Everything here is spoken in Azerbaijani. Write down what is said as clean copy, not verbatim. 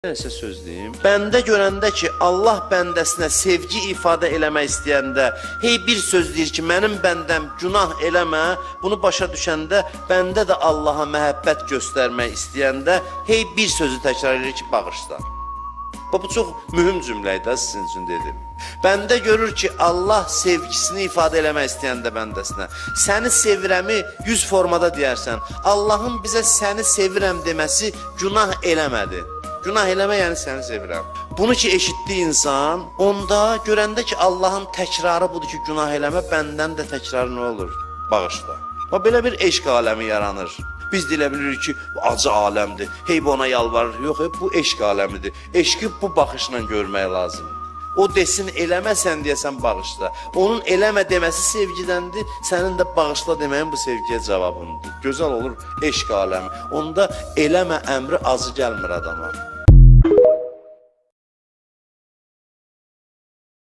Nəsə söz deyim. Bəndə görəndə ki, Allah bəndəsinə sevgi ifadə eləmək istəyəndə, hey bir söz deyir ki, mənim bəndəm günah eləmə, bunu başa düşəndə, bəndə də Allaha məhəbbət göstərmək istəyəndə, hey bir sözü təkrar edir ki, bağışla. Bu çox mühüm cümləydi, sizin üçün dedim. Bəndə görür ki, Allah sevgisini ifadə eləmək istəyəndə bəndəsinə, səni sevirəmi 100 formada deyərsən, Allahın bizə səni sevirəm deməsi günah eləmədi. Günah eləmə, yəni səni sevirəm. Bunu ki, eşitdi insan, onda görəndə ki, Allahın təkrarı budur ki, günah eləmə, bəndən də təkrarı nə olur? Bağışla. Belə bir eşq aləmi yaranır. Biz deyə bilirik ki, bu acı aləmdir, hey bu ona yalvarır. Yox, bu eşq aləmidir. Eşqi bu baxışla görmək lazımdır. O desin, eləmə, sən deyəsən bağışla. Onun eləmə deməsi sevgidəndir, sənin də bağışla deməyin bu sevgiyə cavabındır. Gözəl olur eşq aləmi. Onda eləmə əmri acı gəlmir adama.